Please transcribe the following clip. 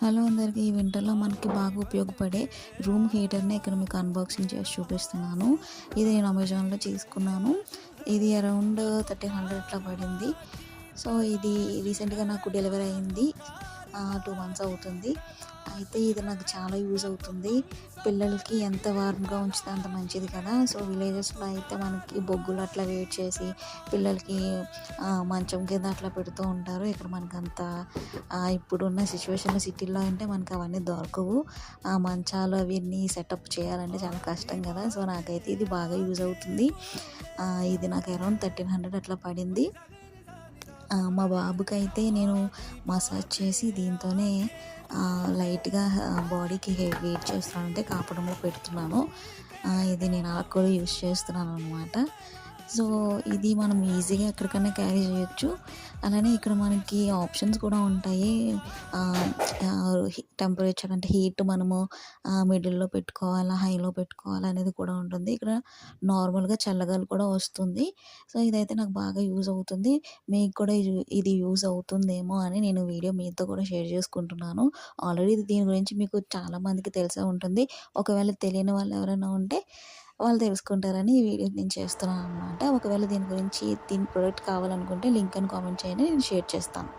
Hello అందరికీ. ఈ వింటర్‌లో మనకి బాగా ఉపయోగపడే రూమ్ హీటర్‌ని ఇక్కడ మీకు అన్బాక్సింగ్ చేసి చూపిస్తున్నాను. ఇది నేను అమెజాన్‌లో తీసుకున్నాను. ఇది అరౌండ్ 1300 అట్లా పడింది. సో, ఇది రీసెంట్‌గా నాకు డెలివరీ అయింది. 2 మంత్స్ అవుతుంది. అయితే ఇది నాకు చాలా యూజ్ అవుతుంది. పిల్లలకి ఎంత వార్మ్‌గా ఉంచితే అంత మంచిది కదా! సో, విలేజెస్‌లో అయితే మనకి బొగ్గులు అట్లా వేడి చేసి పిల్లలకి మంచం కింద అట్లా పెడుతూ ఉంటారు. ఇక్కడ మనకంత ఇప్పుడున్న సిట్యుయేషన్‌లో సిటీల్లో అంటే మనకు అవన్నీ దొరకవు. ఆ మంచాలు అవన్నీ సెటప్ చేయాలంటే చాలా కష్టం కదా! సో, నాకైతే ఇది బాగా యూజ్ అవుతుంది. ఇది నాకు అరౌండ్ 1300 అట్లా పడింది. మా బాబుకైతే నేను మసాజ్ చేసి దీంతోనే లైట్‌గా బాడీకి వెయిట్ చేస్తున్నాను. అంటే కాపడంలో పెడుతున్నాను. ఇది నేను అలా కూడా యూజ్ చేస్తున్నాననమాట. సో, ఇది మనం ఈజీగా ఎక్కడికన్నా క్యారీ చేయొచ్చు. అలానే ఇక్కడ మనకి ఆప్షన్స్ కూడా ఉంటాయి. ఆహ్, టెంపరేచర్ అంటే హీట్ మనము మిడిల్‌లో పెట్టుకోవాలా, హైలో పెట్టుకోవాలా అనేది కూడా ఉంటుంది. ఇక్కడ నార్మల్‌గా చల్లగాలి కూడా వస్తుంది. సో, ఇదైతే నాకు బాగా యూజ్ అవుతుంది. మీకు కూడా ఇది యూజ్ అవుతుందేమో అని నేను వీడియో మీతో కూడా షేర్ చేసుకుంటున్నాను. ఆల్రెడీ దీని గురించి మీకు చాలా మందికి తెలిసే ఉంటుంది. ఒకవేళ తెలియని వాళ్ళు ఎవరైనా ఉంటే వాళ్ళు తెలుసుకుంటారని ఈ వీడియో నేను చేస్తున్నాననమాట. ఒకవేళ దీని గురించి దీని ప్రొడక్ట్ కావాలనుకుంటే లింక్ అని కామెంట్ చేయండి. నేను షేర్ చేస్తాను.